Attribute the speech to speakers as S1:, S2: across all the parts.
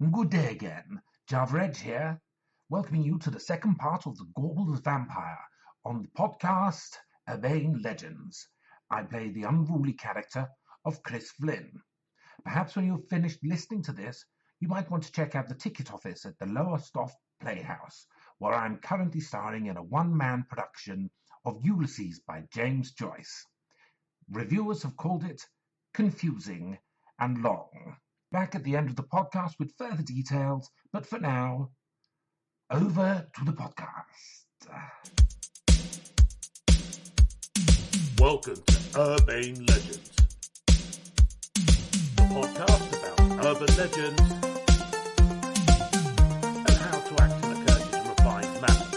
S1: Good day again. Javrej here, welcoming you to the second part of the Gorbles Vampire on the podcast Urbane Legends. I play the unruly character of Chris Flynn. Perhaps when you've finished listening to this, you might want to check out the ticket office at the Lowestoft Playhouse, where I'm currently starring in a one-man production of Ulysses by James Joyce. Reviewers have called it confusing and long. Back at the end of the podcast with further details, but for now, over to the podcast.
S2: Welcome to Urbane Legends, a podcast about urban legends and how to act in a courteous and refined manner,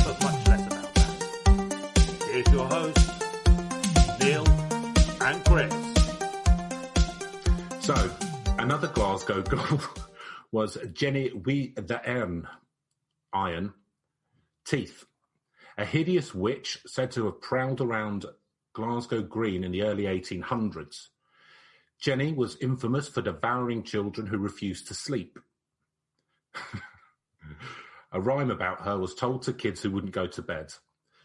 S2: but much less about that. Here's your hosts, Neil and Chris.
S3: So, another Glasgow girl was Jenny Iron Teeth, a hideous witch said to have prowled around Glasgow Green in the early 1800s. Jenny was infamous for devouring children who refused to sleep. A rhyme about her was told to kids who wouldn't go to bed.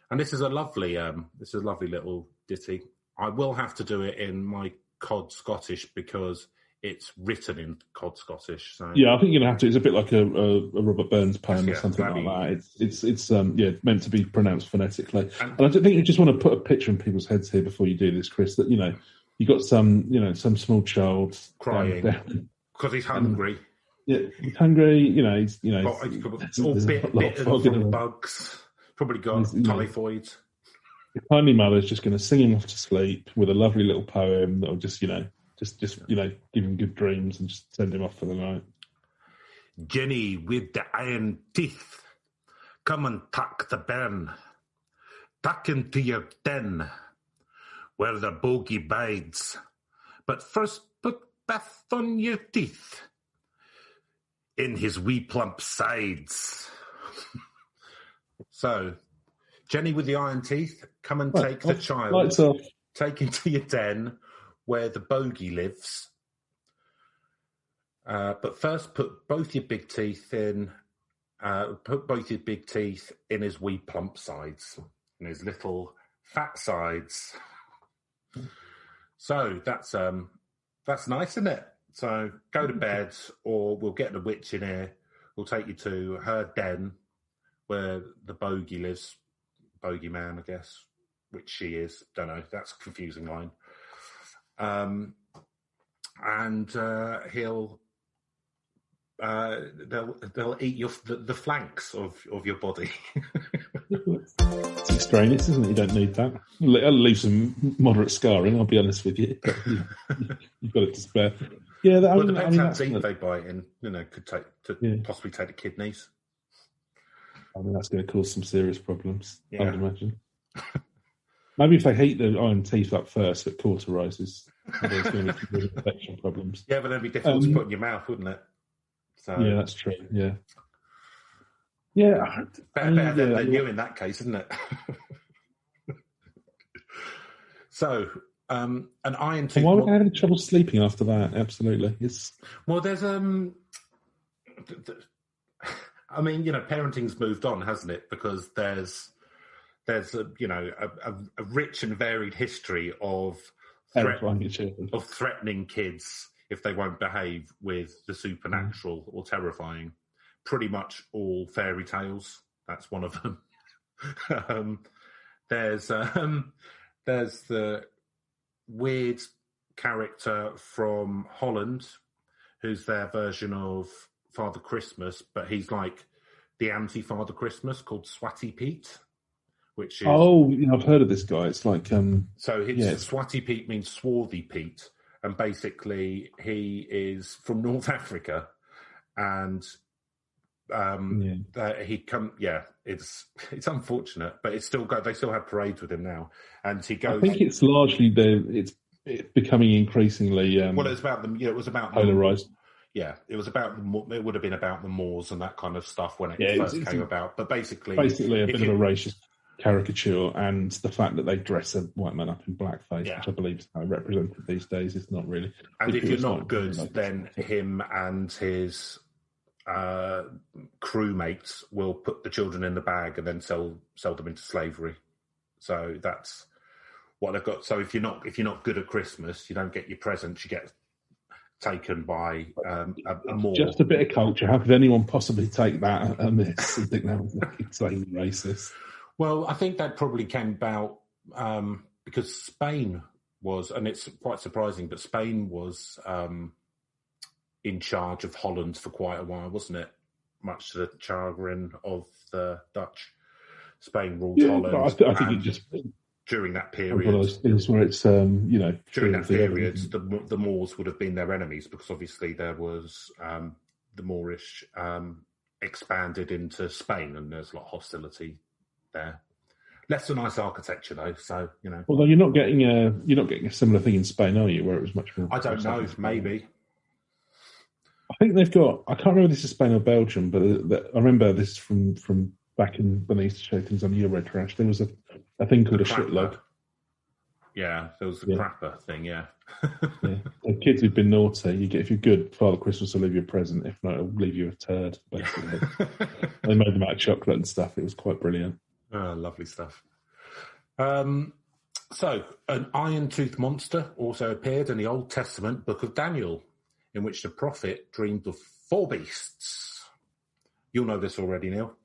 S3: And this is a lovely little ditty. I will have to do it in my Cod Scottish because it's written in Cod Scottish. So.
S4: Yeah, I think you're gonna have to. It's a bit like a Robert Burns poem or something like that. It's meant to be pronounced phonetically. And I think you just want to put a picture in people's heads here before you do this, Chris. That you got some small child
S3: crying because he's hungry.
S4: He's hungry. He's
S3: all bitten from bugs. Probably got typhoid.
S4: The kindly mother's just going to sing him off to sleep with a lovely little poem that'll just give him good dreams and just send him off for the night.
S3: Jenny with the iron teeth, come and tuck the bairn, tuck into your den, where the bogey bides. But first put bath on your teeth, in his wee plump sides. So, Jenny with the iron teeth, come and take the child, take him to your den, where the bogey lives. But first, put both your big teeth in. Put both your big teeth in his wee plump sides, in his little fat sides. So that's nice, isn't it? So go to bed, or we'll get the witch in here. We'll take you to her den, where the bogey lives. Bogey man, I guess, which she is. Don't know. That's a confusing line. And they'll eat the flanks of your body.
S4: It's extraneous, isn't it? You don't need that. It'll leave some moderate scarring, I'll be honest with you. But you've got it to spare. Yeah,
S3: depends how deep they bite in. Could possibly take the kidneys.
S4: I mean, that's going to cause some serious problems, I would imagine. Maybe if they heat the iron teeth up first, it cauterises. There's going to be infection problems.
S3: Yeah, but it'd be difficult to put in your mouth, wouldn't it? So,
S4: yeah, that's true. Yeah. Yeah.
S3: Better than you in that case, isn't it? So, an iron tooth.
S4: Why would I have any trouble sleeping after that? Absolutely.
S3: Well, there's I mean, parenting's moved on, hasn't it? Because there's a rich and varied history of threatening kids if they won't behave with the supernatural or terrifying. Pretty much all fairy tales. That's one of them. There's the weird character from Holland who's their version of Father Christmas, but he's like the anti-Father Christmas, called Swatty Pete, which is...
S4: Oh, I've heard of this guy. It's like...
S3: Swatty Pete means swarthy Pete, and basically he is from North Africa, and it's unfortunate, but they still have parades with him now, and he goes...
S4: I think it's largely it's becoming increasingly...
S3: it was about them. It was about
S4: polarised.
S3: Yeah, it would have been about the Moors and that kind of stuff when it first came about. But basically
S4: a bit of a racist caricature, and the fact that they dress a white man up in blackface, which I believe is how represented these days, is not really.
S3: And if you're not good, then him and his crewmates will put the children in the bag and then sell them into slavery. So that's what they've got. So if you're not good at Christmas, you don't get your presents. You get taken by a more...
S4: Just a bit of culture. How could anyone possibly take that amiss and think that was insanely racist?
S3: Well, I think that probably came about because Spain was, and it's quite surprising, but Spain was in charge of Holland for quite a while, wasn't it? Much to the chagrin of the Dutch. Spain ruled Holland.
S4: I think it just...
S3: During that period,
S4: one of those things where it's during
S3: that period, the Moors would have been their enemies because obviously there was the Moorish expanded into Spain, and there's a lot of hostility there. Less than nice architecture though, so you know.
S4: Although you're not getting a similar thing in Spain, are you? Where it was much more.
S3: I don't know, maybe.
S4: I think they've got. I can't remember if this is Spain or Belgium, but I remember this from back in when they used to show things on Eurotrash. There was a thing called a shitlog.
S3: Yeah, there was a crapper thing, yeah.
S4: The kids who've been naughty, if you're good, Father Christmas will leave you a present. If not, it'll leave you a turd, basically. They made them out of chocolate and stuff. It was quite brilliant.
S3: Oh, lovely stuff. So, an iron-toothed monster also appeared in the Old Testament book of Daniel, in which the prophet dreamed of 4 beasts. You'll know this already, Neil.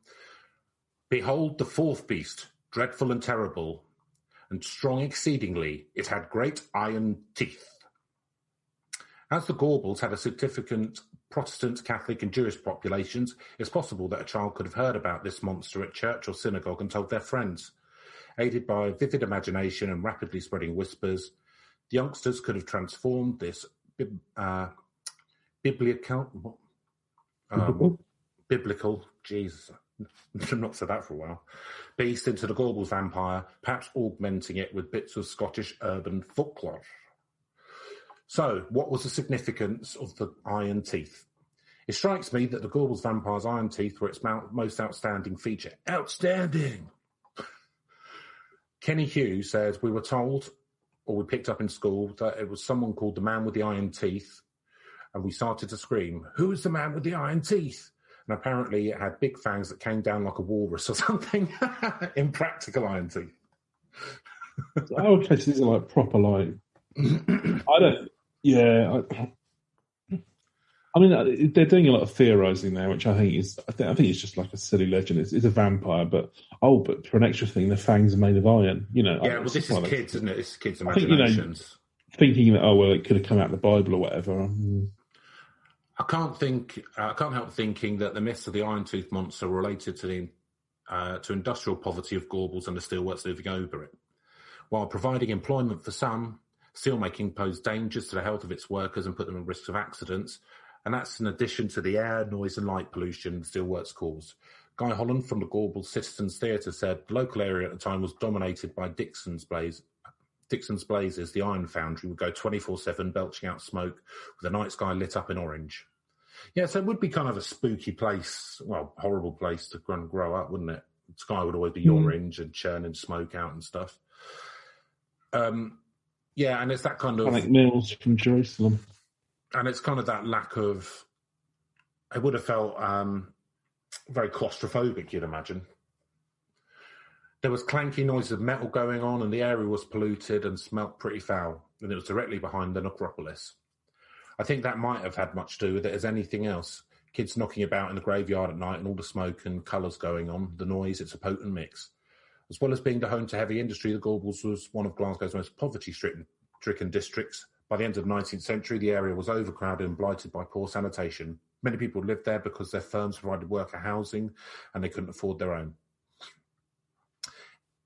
S3: Behold the 4th beast, dreadful and terrible, and strong exceedingly. It had great iron teeth. As the Gorbles had a significant Protestant, Catholic and Jewish populations, it's possible that a child could have heard about this monster at church or synagogue and told their friends. Aided by a vivid imagination and rapidly spreading whispers, the youngsters could have transformed this biblical, Jesus, I've not said that for a while, beast into the Gorbles vampire, perhaps augmenting it with bits of Scottish urban folklore. So, what was the significance of the iron teeth? It strikes me that the Gorbles vampire's iron teeth were its most outstanding feature. Outstanding! Kenny Hughes said, we were told, or we picked up in school, that it was someone called the man with the iron teeth, and we started to scream, who is the man with the iron teeth? And apparently it had big fangs that came down like a walrus or something. Impractical iron teeth.
S4: Okay, so these are like proper like... I mean, they're doing a lot of theorising there, which I think it's just like a silly legend. It's a vampire, but for an extra thing, the fangs are made of iron. You know.
S3: Yeah, well, this is kids, isn't it? It's kids' imaginations.
S4: Thinking that it could have come out of the Bible or whatever.
S3: I can't help thinking that the myths of the iron-toothed monster are related to to industrial poverty of Gorbles and the steelworks living over it. While providing employment for some, steelmaking posed dangers to the health of its workers and put them at risk of accidents, and that's in addition to the air, noise and light pollution the steelworks caused. Guy Holland from the Gorbles Citizens Theatre said the local area at the time was dominated by Dixon's Blazes, the iron foundry, would go 24/7 belching out smoke with the night sky lit up in orange. Yeah, so it would be kind of a spooky place, well, horrible place to grow up, wouldn't it? The sky would always be orange and churning smoke out and stuff. Yeah, and it's that kind of...
S4: Like Mills from Jerusalem.
S3: And it's kind of that lack of... It would have felt very claustrophobic, you'd imagine. There was clanky noise of metal going on and the area was polluted and smelt pretty foul, and it was directly behind the necropolis. I think that might have had much to do with it as anything else. Kids knocking about in the graveyard at night and all the smoke and colours going on, the noise, it's a potent mix. As well as being the home to heavy industry, the Gorbles was one of Glasgow's most poverty-stricken districts. By the end of the 19th century, the area was overcrowded and blighted by poor sanitation. Many people lived there because their firms provided worker housing and they couldn't afford their own.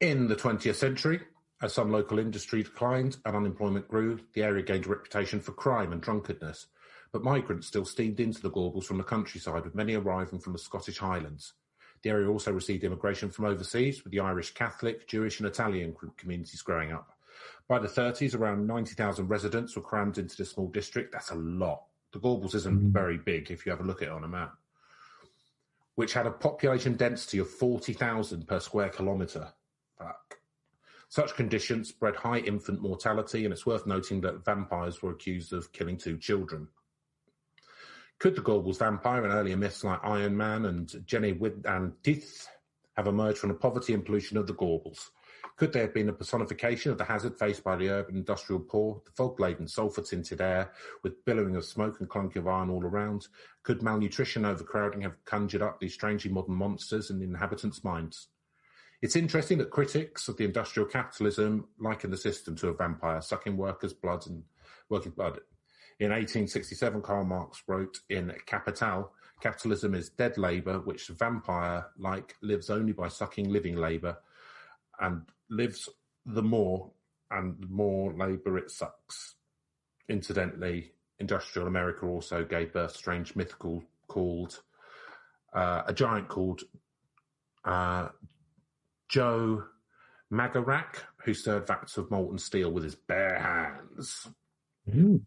S3: In the 20th century, as some local industry declined and unemployment grew, the area gained a reputation for crime and drunkenness. But migrants still steamed into the Gorbles from the countryside, with many arriving from the Scottish Highlands. The area also received immigration from overseas, with the Irish Catholic, Jewish and Italian communities growing up. By the 30s, around 90,000 residents were crammed into this small district. That's a lot. The Gorbles isn't very big if you have a look at it on a map, which had a population density of 40,000 per square kilometre. Such conditions spread high infant mortality, and it's worth noting that vampires were accused of killing 2 children. Could the Gorbles vampire and earlier myths like Iron Man and Jenny and Dith have emerged from the poverty and pollution of the Gorbles? Could they have been a personification of the hazard faced by the urban industrial poor, the fog-laden, sulphur-tinted air with billowing of smoke and clunk of iron all around? Could malnutrition, overcrowding have conjured up these strangely modern monsters in the inhabitants' minds? It's interesting that critics of the industrial capitalism liken the system to a vampire, sucking workers' blood and working blood. In 1867, Karl Marx wrote in Capital, "Capitalism is dead labour, which the vampire-like lives only by sucking living labour, and lives the more labour it sucks." Incidentally, industrial America also gave birth to a strange mythical called a giant called Joe Magarac, who stirred vats of molten steel with his bare hands.
S4: Mm.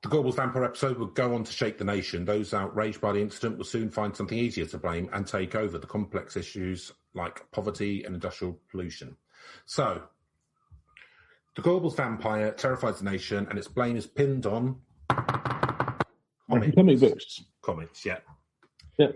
S3: The Gorbles vampire episode would go on to shake the nation. Those outraged by the incident will soon find something easier to blame and take over the complex issues like poverty and industrial pollution. So, the Gorbles vampire terrifies the nation, and its blame is pinned on
S4: comic books.
S3: Comics, yeah.
S4: Yeah.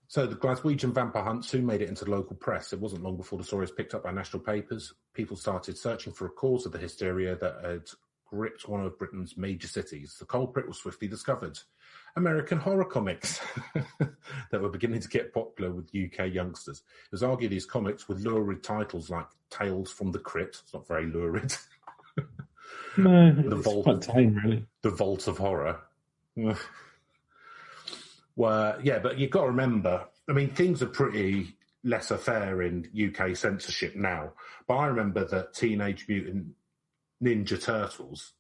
S3: So the Glaswegian vampire hunt soon made it into the local press. It wasn't long before the story was picked up by national papers. People started searching for a cause of the hysteria that had gripped one of Britain's major cities. The culprit was swiftly discovered. American horror comics that were beginning to get popular with UK youngsters. It was argued these comics with lurid titles like Tales from the Crypt. It's not very lurid.
S4: No, it's quite tame, really.
S3: The Vault of Horror. Well, yeah, but you've got to remember, I mean, things are pretty laissez-faire in UK censorship now. But I remember that Teenage Mutant Ninja Turtles,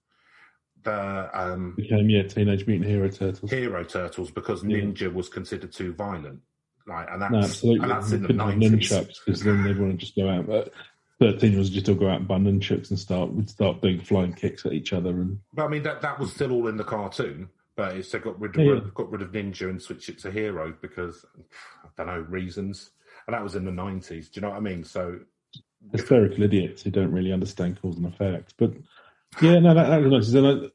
S4: became Teenage Mutant Hero Turtles.
S3: Hero Turtles, because Ninja was considered too violent. Like, and that's,
S4: absolutely.
S3: And that's in the
S4: couldn't have
S3: 90s.
S4: Nunchucks, because then they'd want to just go out. But 13-year-olds just all go out and buy nunchucks and start doing flying kicks at each other.
S3: But I mean, that was still all in the cartoon. But it's got rid of Ninja and switched it to Hero because, I don't know, reasons. And that was in the 90s. Do you know what I mean? So
S4: hysterical idiots who don't really understand cause and effect. But yeah, no, that was nice. And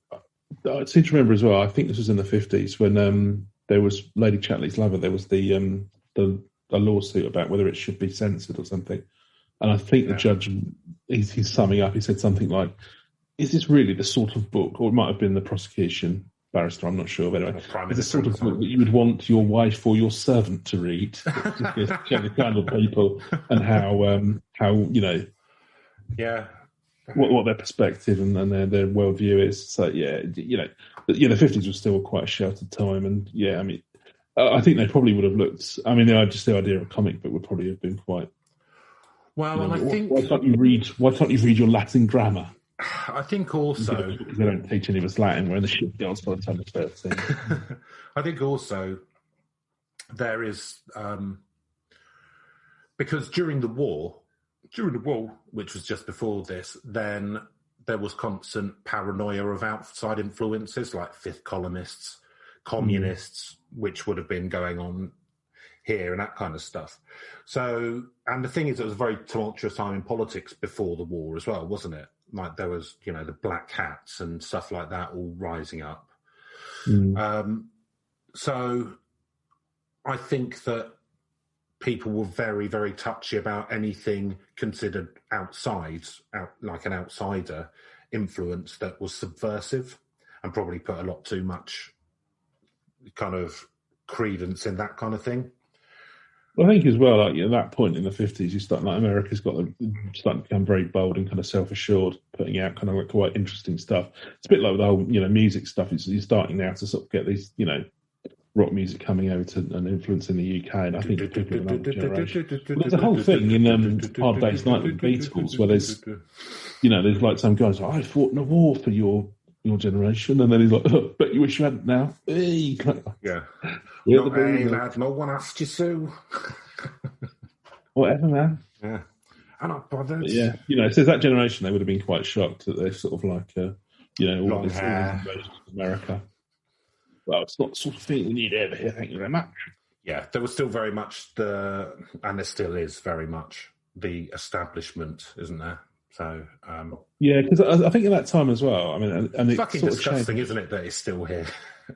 S4: I seem to remember as well, I think this was in the 50s when there was Lady Chatterley's Lover. There was the lawsuit about whether it should be censored or something. And I think the judge, he's summing up, he said something like, "Is this really the sort of book," or it might have been the prosecution barrister, I'm not sure, but anyway, it's the sort of book that you would want your wife or your servant to read, the kind of people and how you know, what their perspective and their worldview is. So the 50s was still quite a sheltered time, and I mean, I think they probably would have looked. I mean, just the idea of a comic book would probably have been quite.
S3: Well, and I think
S4: why can't you read your Latin grammar?
S3: I think also
S4: because they don't teach any of us Latin. We're in the shit girls by the time they're 13.
S3: I think also there is because during the war, which was just before this, then there was constant paranoia of outside influences like fifth columnists, communists, which would have been going on here and that kind of stuff. So, and the thing is, it was a very tumultuous time in politics before the war as well, wasn't it? Like there was, the black hats and stuff like that all rising up. So I think that people were very, very touchy about anything considered like an outsider influence that was subversive, and probably put a lot too much kind of credence in that kind of thing.
S4: Well, I think as well, like at that point in the 50s, you start America's starting to become very bold and kind of self-assured, putting out kind of like quite interesting stuff. It's a bit like with the whole, music stuff. You're starting now to sort of get these, rock music coming over to and influencing the UK. And I think people of another generation. Well, there's a whole thing in Hard Day's Night with the Beatles where there's like some guys like, "I fought in a war for your generation," and then he's like, "Oh, bet you wish you hadn't now." Hey.
S3: Yeah. Lad, no one asked you so.
S4: Whatever, man.
S3: Yeah. I'm not bothered.
S4: But yeah, so that generation, they would have been quite shocked that they're sort of like, all this invasion of America. Well, it's not the sort of thing we need over here, thank you very much.
S3: Yeah, there was still very much and there still is very much the establishment, isn't there? So
S4: yeah, because I think at that time as well. I mean, and
S3: it's
S4: it's
S3: fucking
S4: sort
S3: disgusting, isn't it, that it's still here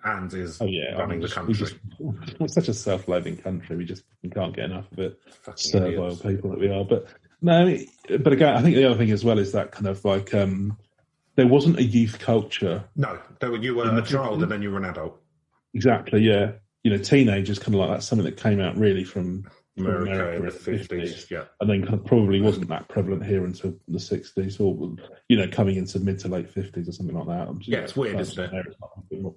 S3: and is running the country.
S4: We're such a self-loathing country. We can't get enough of it.
S3: Fucking
S4: Servile
S3: idiots.
S4: people that we are. But no, I mean, but again, I think the other thing as well is that kind of like there wasn't a youth culture.
S3: No, you were a child and then you were an adult.
S4: Exactly. Yeah. Teenagers kind of like that's something that came out really from America
S3: in the 50s, yeah.
S4: And then kind of probably wasn't that prevalent here until the 60s or, coming into mid to late 50s or something like that.
S3: Yeah, it's weird, isn't it?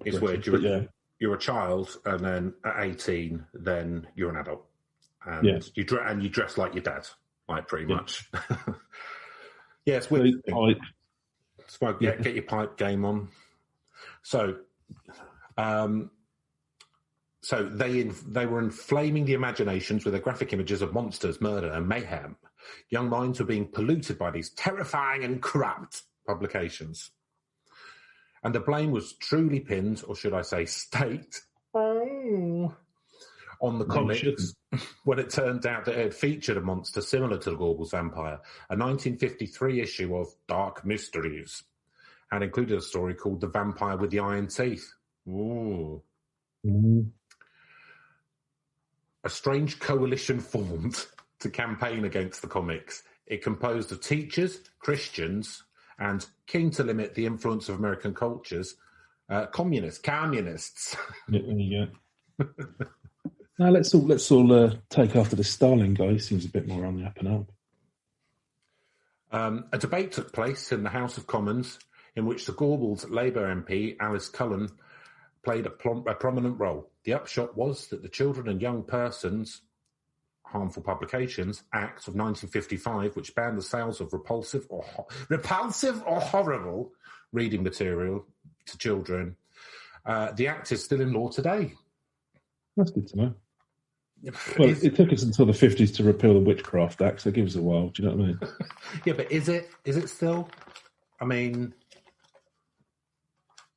S3: It's weird. You're a child, and then at 18, then you're an adult. And you dress like your dad, like pretty much. Yeah, it's weird. Smoke, get your pipe game on. So they were inflaming the imaginations with their graphic images of monsters, murder, and mayhem. Young minds were being polluted by these terrifying and corrupt publications. And the blame was truly pinned, or should I say staked, on the comics when it turned out that it had featured a monster similar to the Gorbles vampire. A 1953 issue of Dark Mysteries had included a story called The Vampire with the Iron Teeth. Ooh. Mm-hmm. A strange coalition formed to campaign against the comics. It composed of teachers, Christians, and keen to limit the influence of American cultures, communists.
S4: Yeah, there you go. Now let's all take after the Starling guy. He seems a bit more on the up and
S3: up. A debate took place in the House of Commons in which the Gorbles Labour MP Alice Cullen played a prominent role. The upshot was that the Children and Young Persons Harmful Publications Act of 1955, which banned the sales of repulsive or horrible reading material to children. The act is still in law today.
S4: That's good to know. Well, it took us until the 50s to repeal the Witchcraft Act, so give us a while. Do you know what I mean?
S3: Yeah, but is it still? I mean,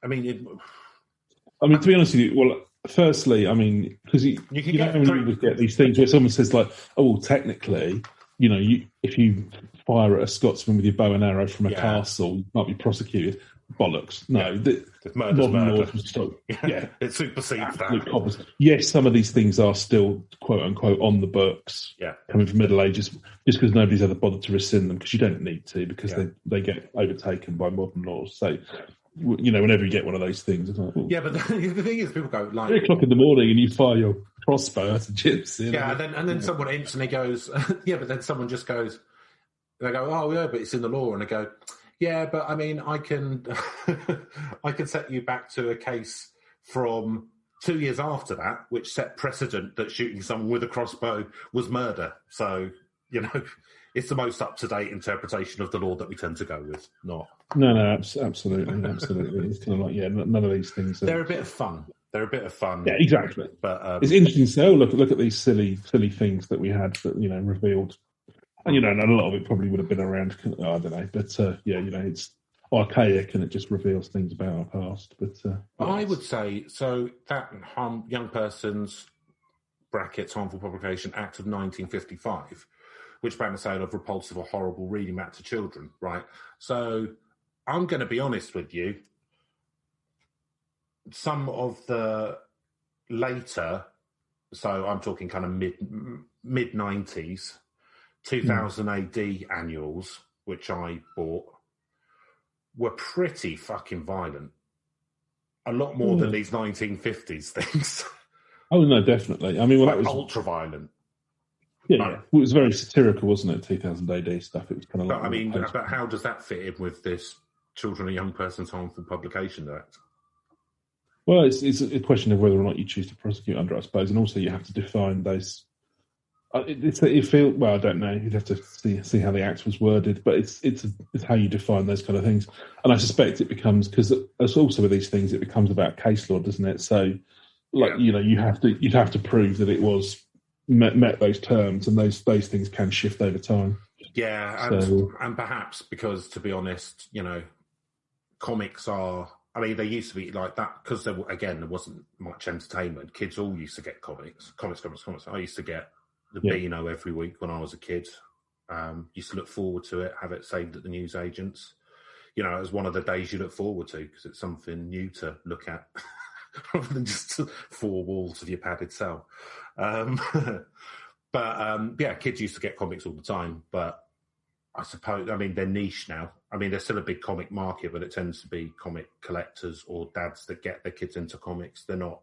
S3: to
S4: be honest with you, well, firstly, I mean, because you get these things where someone says like, "Oh, well, technically, if you fire at a Scotsman with your bow and arrow from a castle, you might be prosecuted." Bollocks! No,
S3: murder.
S4: Yeah,
S3: it supersedes that.
S4: Yes, some of these things are still quote unquote on the books.
S3: Yeah,
S4: coming from Middle Ages, just because nobody's ever bothered to rescind them because you don't need to because they get overtaken by modern laws. So. Whenever you get one of those things, it's like,
S3: yeah. But the thing is, people go like
S4: 3:00 in the morning and you fire your crossbow at a gypsy.
S3: Yeah, and then someone instantly goes, yeah. But then someone just goes, they go, oh yeah, but it's in the law, and they go, yeah, but I mean, I can set you back to a case from 2 years after that, which set precedent that shooting someone with a crossbow was murder. So it's the most up-to-date interpretation of the law that we tend to go with, not.
S4: No, absolutely. It's kind of like, none of these things.
S3: They're a bit of fun.
S4: Yeah, exactly.
S3: But
S4: it's interesting to say, look at these silly things that we had that revealed, and and a lot of it probably would have been around. I don't know, but it's archaic and it just reveals things about our past. But
S3: I would say so that Young Persons brackets Harmful Publication Act of 1955. Which banned the sale of repulsive or horrible reading back to children, right? So I'm going to be honest with you. Some of the later, so I'm talking kind of mid 90s, 2000 AD annuals, which I bought, were pretty fucking violent. A lot more than these 1950s things.
S4: Oh, no, definitely. I mean, that was
S3: ultra-violent.
S4: Yeah, it was very satirical, wasn't it? 2000 AD stuff. It was kind of
S3: but how does that fit in with this Children and Young Persons Harmful Publication Act?
S4: Well, it's a question of whether or not you choose to prosecute under it, I suppose, and also you have to define those. I don't know. You'd have to see how the act was worded, but it's how you define those kind of things. And I suspect it becomes, because it's also with these things, it becomes about case law, doesn't it? So, you'd have to prove that it was. Met those terms, and those things can shift over time.
S3: Yeah, and perhaps because, to be honest, comics are I mean, they used to be like that because there wasn't much entertainment. Kids all used to get comics. I used to get the Beano every week when I was a kid. Used to look forward to it, have it saved at the newsagents. You know, it was one of the days you look forward to because it's something new to look at rather than just 4 walls of your padded cell. But kids used to get comics all the time. But I suppose, I mean, they're niche now. I mean, there's still a big comic market, but it tends to be comic collectors or dads that get their kids into comics. They're not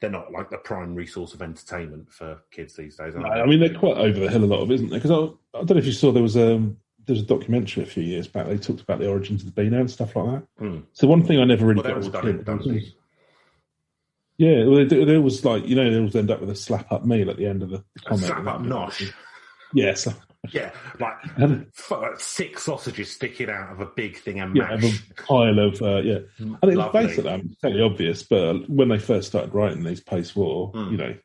S3: like the primary source of entertainment for kids these days.
S4: No, I mean, they're quite over the hill a lot of, isn't they? Because I don't know if you saw there was a documentary a few years back. They talked about the origins of the Beano and stuff like that. So one thing I never really got as a kid. Yeah, well, they always like, you know, they always end up with a slap up meal at the end of the comic.
S3: Slap up nosh.
S4: Yes.
S3: Yeah, like 6 sausages sticking out of a big thing and mash.
S4: Yeah, a pile of, And it was basically, it's totally obvious, but when they first started writing these post-war, you know,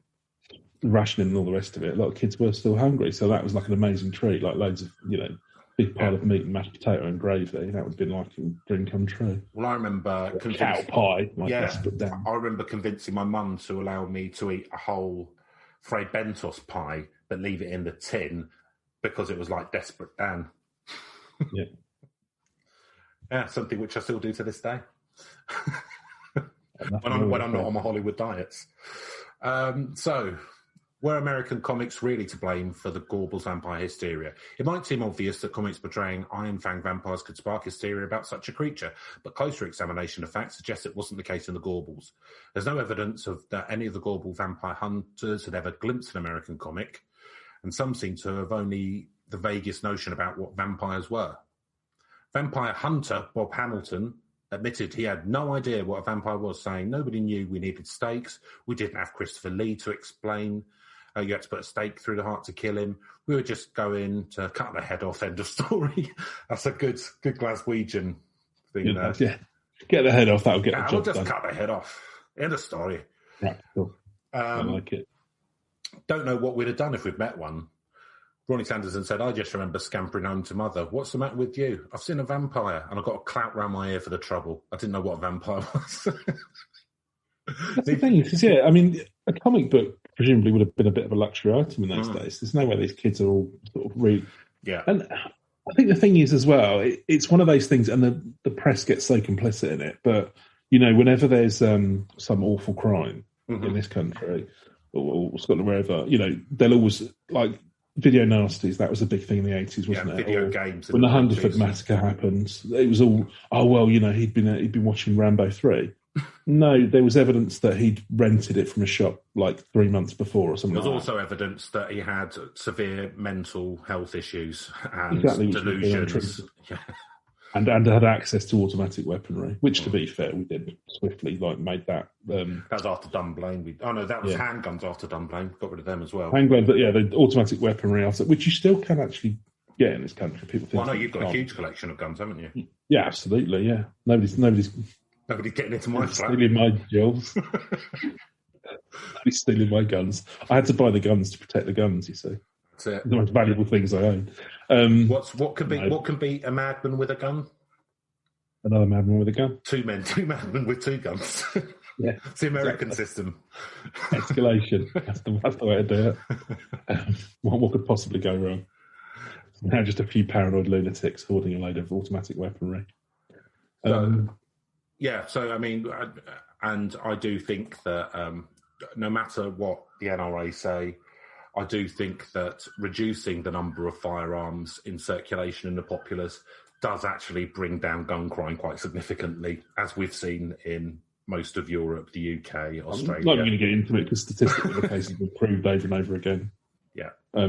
S4: rationing and all the rest of it, a lot of kids were still hungry. So that was like an amazing treat, like loads of, you know, big pile of meat and mashed potato and gravy. That would have been like a dream come true.
S3: Well, I remember...
S4: cow pie, desperate Dan.
S3: I remember convincing my mum to allow me to eat a whole Fray Bentos pie, but leave it in the tin, because it was like Desperate Dan.
S4: Yeah.
S3: Yeah, something which I still do to this day. when I'm not on my Hollywood diets. So, were American comics really to blame for the Gorbles vampire hysteria? It might seem obvious that comics portraying Iron Fang vampires could spark hysteria about such a creature, but closer examination of facts suggests it wasn't the case in the Gorbles. There's no evidence that any of the Gorble vampire hunters had ever glimpsed an American comic, and some seem to have only the vaguest notion about what vampires were. Vampire hunter Bob Hamilton admitted he had no idea what a vampire was, saying, "Nobody knew we needed stakes. We didn't have Christopher Lee to explain. You had to put a stake through the heart to kill him. We were just going to cut the head off, end of story." That's a good Glaswegian thing.
S4: Yeah. Get the head off, that'll get the job
S3: we'll just
S4: done.
S3: cut the head off. End of story.
S4: Right, cool. I like it.
S3: Don't know what we'd have done if we'd met one. Ronnie Sanderson said, "I just remember scampering home to mother. What's the matter with you? I've seen a vampire and I got a clout round my ear for the trouble. I didn't know what a vampire was."
S4: That's the thing, because, I mean, a comic book presumably would have been a bit of a luxury item in those days. There's no way these kids are all sort of really...
S3: Yeah.
S4: And I think the thing is as well, it's one of those things, and the press gets so complicit in it, but, you know, whenever there's some awful crime in this country, or Scotland, wherever, you know, they'll always, like, video nasties, that was a big thing in the 80s, wasn't it?
S3: Video games.
S4: When the Hungerford massacre happened, it was all, oh, well, you know, he'd been watching Rambo 3. No, there was evidence that he'd rented it from a shop like 3 months before or something.
S3: There was
S4: like
S3: also evidence that he had severe mental health issues and
S4: exactly,
S3: delusions.
S4: Yeah. And had access to automatic weaponry, which, to be fair, we did swiftly made that.
S3: That was after Dunblane. That was handguns after Dunblane. Got rid of them as well.
S4: Handguns, but the automatic weaponry after, which you still can actually get in this country. People think.
S3: Well, I know you've got a huge collection of guns, haven't you?
S4: Yeah, absolutely. Yeah, nobody's
S3: getting into my flat.
S4: Stealing my jewels. Nobody's stealing my guns. I had to buy the guns to protect the guns. You see.
S3: The
S4: most valuable things I own.
S3: What can be a madman with a gun?
S4: Another madman with a gun.
S3: Two madmen with 2 guns.
S4: Yeah,
S3: it's the American system.
S4: Escalation. That's the way to do it. What could possibly go wrong? Now just a few paranoid lunatics hoarding a load of automatic weaponry.
S3: So I mean, and I do think that no matter what the NRA say, I do think that reducing the number of firearms in circulation in the populace does actually bring down gun crime quite significantly, as we've seen in most of Europe, the UK, Australia.
S4: I'm not going to get into it because statistically the cases have been proved over and over again.
S3: Yeah.
S4: How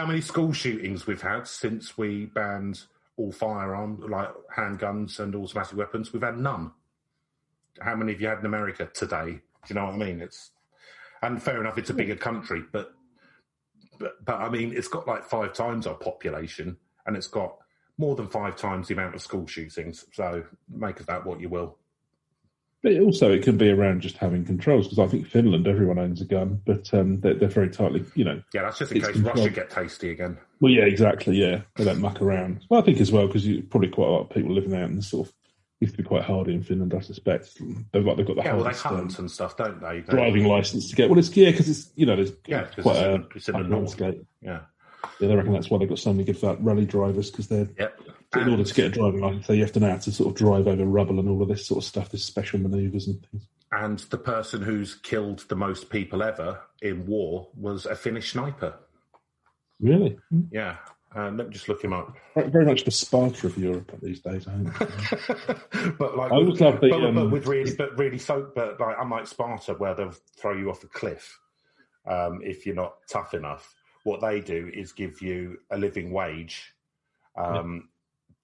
S3: many school shootings we've had since we banned all firearms, like handguns and automatic weapons? We've had none. How many have you had in America today? Do you know what I mean? And fair enough, it's a bigger country, but I mean, it's got like 5 times our population, and it's got more than 5 times the amount of school shootings. So make of that what you will.
S4: But also, it can be around just having controls, because I think Finland, everyone owns a gun, but they're very tightly,
S3: Yeah, that's just in case Russia get tasty again.
S4: Well, yeah, exactly, yeah. They don't muck around. Well, I think as well, because probably quite a lot of people living out in the sort of, used to be quite hardy in Finland, I suspect. They've got the hardest,
S3: they hunt and stuff, don't they?
S4: Driving license to get. Well, because it's, there's quite
S3: it's in the landscape.
S4: Yeah, they reckon that's why they've got so many good rally drivers, because they're in order to get a driving license, you have to know how to sort of drive over rubble and all of this sort of stuff, this special manoeuvres and things.
S3: And the person who's killed the most people ever in war was a Finnish sniper.
S4: Really?
S3: Yeah. Let me just look him up.
S4: Very much the Sparta of Europe these days, I think.
S3: But like, unlike Sparta, where they'll throw you off a cliff if you're not tough enough, what they do is give you a living wage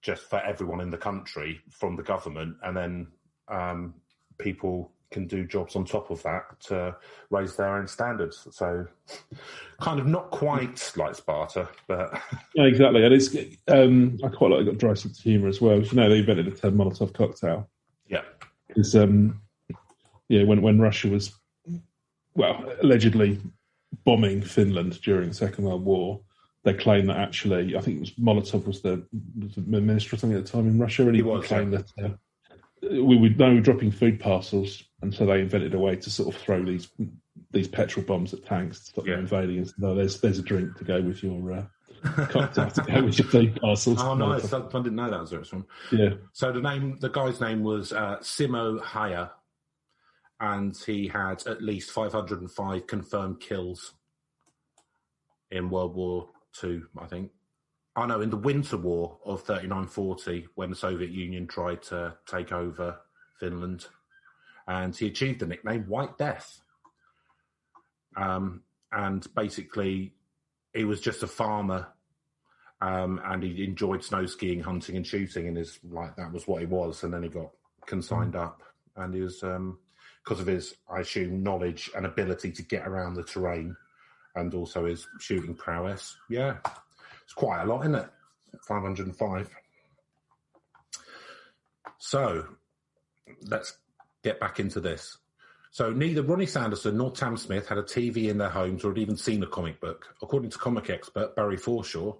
S3: just for everyone in the country from the government, and then people can do jobs on top of that to raise their own standards. So kind of not quite like Sparta, but...
S4: Yeah, exactly. And it's I quite like got dry sense of humour as well. They invented the term Molotov cocktail.
S3: Yeah.
S4: Because, when Russia was, allegedly bombing Finland during the Second World War, they claimed that actually, I think it was Molotov was the minister or something at the time in Russia, and he claimed that... we were dropping food parcels, and so they invented a way to sort of throw these petrol bombs at tanks to stop them invading. And no, there's a drink to go with your cocktail to go with your food parcels.
S3: Oh, nice! I didn't know that was where it's from.
S4: Yeah.
S3: So the guy's name was Simo Haya, and he had at least 505 confirmed kills in World War II, I think. Oh, no, in the Winter War of 39-40, when the Soviet Union tried to take over Finland. And he achieved the nickname White Death. And basically, he was just a farmer, and he enjoyed snow skiing, hunting and shooting, and that was what he was. And then he got consigned up. And he was, because of his, I assume, knowledge and ability to get around the terrain, and also his shooting prowess. Yeah. It's quite a lot, isn't it? 505. So, let's get back into this. So, neither Ronnie Sanderson nor Tam Smith had a TV in their homes or had even seen a comic book. According to comic expert Barry Forshaw,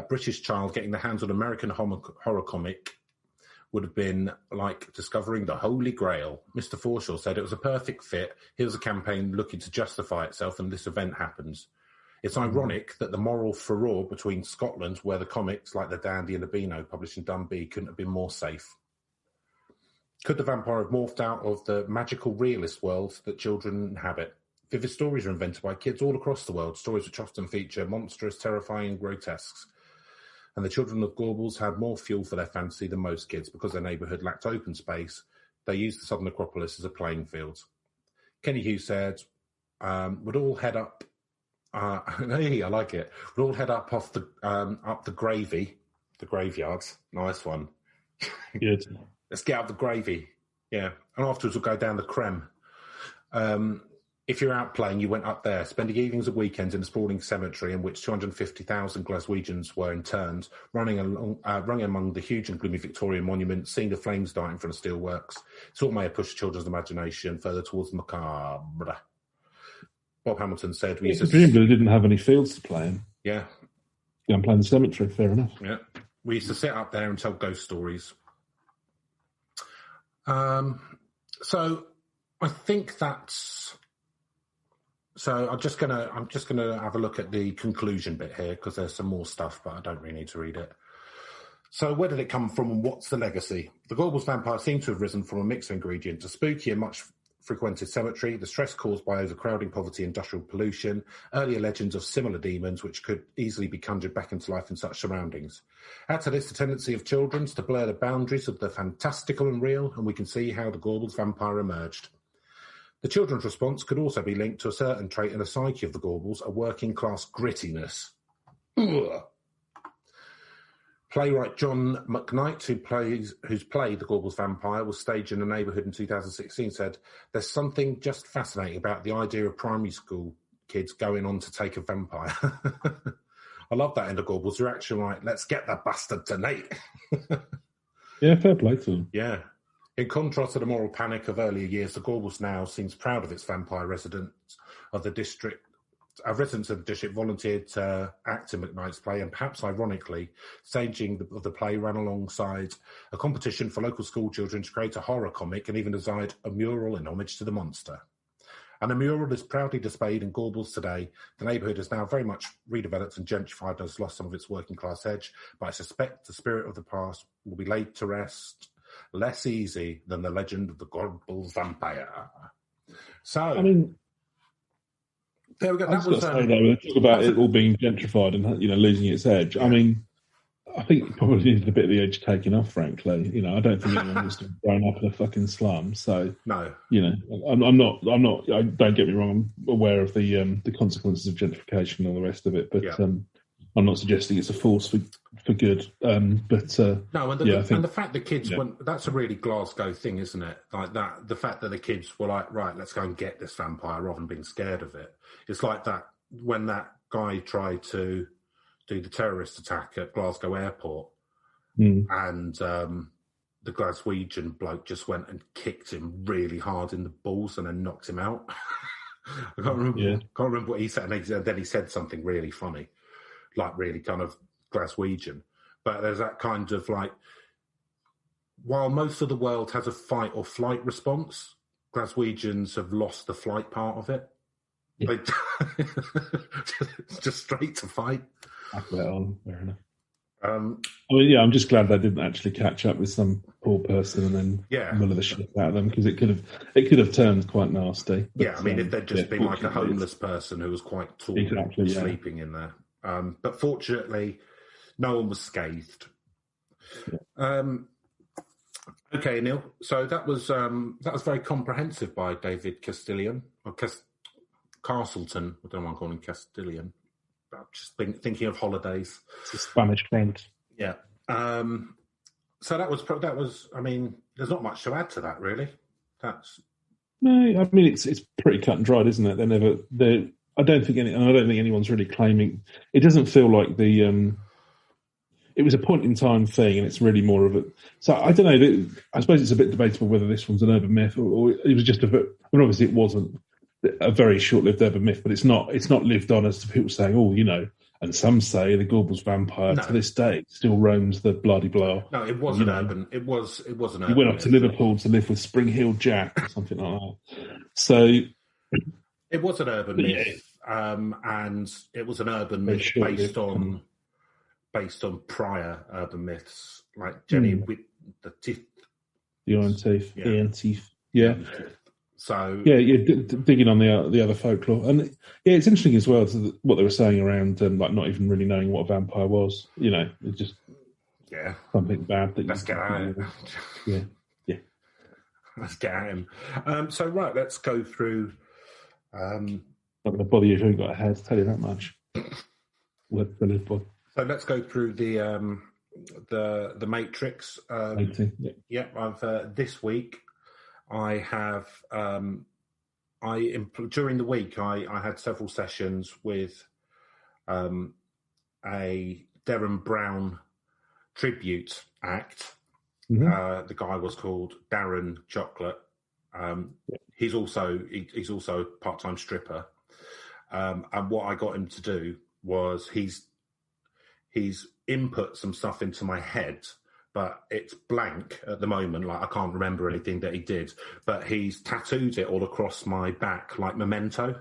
S3: British child getting their hands on American horror comic would have been like discovering the Holy Grail. Mr. Forshaw said it was a perfect fit. Here's a campaign looking to justify itself, and this event happens. It's ironic that the moral furore between Scotland, where the comics like The Dandy and the Beano, published in Dundee, couldn't have been more safe. Could the vampire have morphed out of the magical realist world that children inhabit? Vivid stories are invented by kids all across the world, stories which often feature monstrous, terrifying grotesques. And the children of Gorbles had more fuel for their fantasy than most kids because their neighbourhood lacked open space. They used the Southern Acropolis as a playing field. Kenny Hughes said, would all head up... hey, I like it. We'll all head up off up the graveyards. Nice one.
S4: Good.
S3: Let's get up the gravy. Yeah. And afterwards we'll go down the creme. If you're out playing, you went up there, spending evenings and weekends in a sprawling cemetery in which 250,000 Glaswegians were interned, running among the huge and gloomy Victorian monuments, seeing the flames die in front of steelworks. It's all may have pushed children's imagination further towards the macabre. Bob Hamilton said...
S4: Presumably they didn't have any fields to play in.
S3: Yeah.
S4: Yeah, I'm playing the cemetery, fair enough.
S3: Yeah. We used to sit up there and tell ghost stories. So I think that's... So I'm just gonna have a look at the conclusion bit here, because there's some more stuff, but I don't really need to read it. So where did it come from, and what's the legacy? The Gorbles vampire seems to have risen from a mix of ingredients: a spooky and much frequented cemetery, the stress caused by overcrowding, poverty, industrial pollution, earlier legends of similar demons which could easily be conjured back into life in such surroundings. Add to this the tendency of children to blur the boundaries of the fantastical and real, and we can see how the Gorbles vampire emerged. The children's response could also be linked to a certain trait in the psyche of the Gorbles, a working-class grittiness. Ugh. Playwright John McKnight, who's played the Gorbles vampire, was staged in a neighbourhood in 2016, said, "There's something just fascinating about the idea of primary school kids going on to take a vampire." I love that in the Gorbles. You're actually like, let's get the bastard tonight.
S4: Yeah, fair play to them.
S3: Yeah. In contrast to the moral panic of earlier years, the Gorbles now seems proud of its vampire residents of the district. Residents of the district volunteered to act in McKnight's play, and perhaps ironically, staging of the play ran alongside a competition for local school children to create a horror comic and even designed a mural in homage to the monster. And the mural is proudly displayed in Gorbles today. The neighbourhood is now very much redeveloped and gentrified and has lost some of its working class edge, but I suspect the spirit of the past will be laid to rest less easy than the legend of the Gorbles vampire. So,
S4: I mean,
S3: there we go.
S4: I was going to say, though, when they talk about it all being gentrified and losing its edge. Yeah. I mean, I think it probably needed a bit of the edge taken off. Frankly, I don't think anyone was grown up in a fucking slum. So
S3: no,
S4: I'm not. Don't get me wrong. I'm aware of the consequences of gentrification and all the rest of it, but I'm not suggesting it's a force for good. No,
S3: and the fact the kids went, that's a really Glasgow thing, isn't it? Like that, the fact that the kids were like, right, let's go and get this vampire rather than being scared of it. It's like that when that guy tried to do the terrorist attack at Glasgow airport and the Glaswegian bloke just went and kicked him really hard in the balls and then knocked him out. I can't remember what he said. And then he said something really funny, like really kind of Glaswegian. But there's that kind of like, while most of the world has a fight or flight response, Glaswegians have lost the flight part of it. Yeah. Just straight to fight.
S4: Fair enough. I'm just glad they didn't actually catch up with some poor person and then muller the shit out of them, because it could have turned quite nasty. But,
S3: if they'd just been like a homeless person who was quite tall, sleeping in there. But fortunately, no one was scathed. Yeah. Okay, Neil. So that was very comprehensive by David Castilian or Castleton. I don't want to call him Castilian. I'm just thinking of holidays.
S4: It's a Spanish friend.
S3: Yeah. So that was. I mean, there's not much to add to that, really.
S4: No. I mean, it's pretty cut and dried, isn't it? I don't think anyone's really claiming. It doesn't feel like it was a point in time thing, and it's really more of a. So I don't know. I suppose it's a bit debatable whether this one's an urban myth or it was just obviously it wasn't a very short-lived urban myth, but it's not lived on as to people saying, and some say the Gorbles vampire to this day still roams the bloody blah.
S3: No, it was an urban. It was an urban.
S4: He went up to Liverpool to live with Spring Heel Jack or something like that. So
S3: it was an urban myth, and it was an urban myth based on prior urban myths like Jenny with the teeth,
S4: the iron teeth, Ian teeth, yeah.
S3: So
S4: digging on the other folklore, and it's interesting as well what they were saying around like not even really knowing what a vampire was. It's just something bad that
S3: let's get at it.
S4: Yeah,
S3: let's get at him. So let's go through.
S4: I'm not going to bother you if you've got a head. Tell you that much.
S3: So let's go through the Matrix. I've this week. I have during the week I had several sessions with a Derren Brown tribute act. The guy was called Darren Chocolate. He's also a part-time stripper. And what I got him to do was he's input some stuff into my head, but it's blank at the moment. Like I can't remember anything that he did, but he's tattooed it all across my back like memento.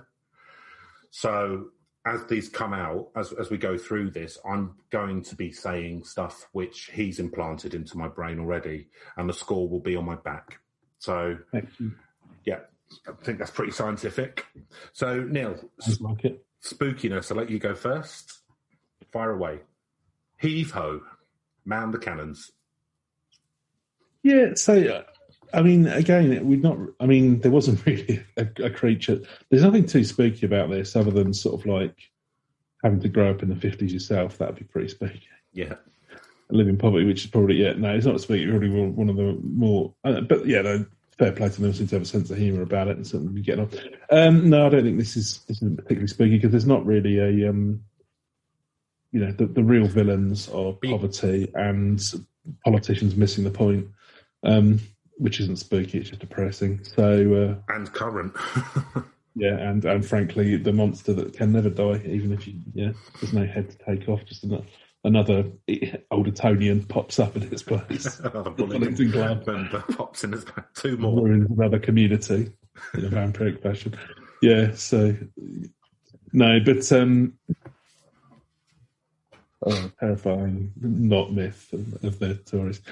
S3: So as these come out, as we go through this, I'm going to be saying stuff which he's implanted into my brain already, and the score will be on my back. So yeah, I think that's pretty scientific. So Neil,
S4: like it.
S3: Spookiness, I'll let you go first. Fire away. Heave ho, man the cannons.
S4: Yeah, so, I mean, again, there wasn't really a creature. There's nothing too spooky about this other than sort of like having to grow up in the 50s yourself. That would be pretty spooky.
S3: Yeah.
S4: Live in poverty, which is probably, no, it's not spooky, really one of the more, but no, fair play to them, seem to have a sense of humour about it and something to be getting on. No, I don't think this isn't particularly spooky because there's not really a, the real villains are poverty and politicians missing the point. which isn't spooky, it's just depressing. So
S3: and current.
S4: Yeah, and frankly, the monster that can never die, even if there's no head to take off. Just another old Etonian pops up in its place.
S3: Another Bullington Club member pops in his back. Two more.
S4: We're in another community in a vampiric fashion. Yeah, so no, but terrifying, not myth of the tourists.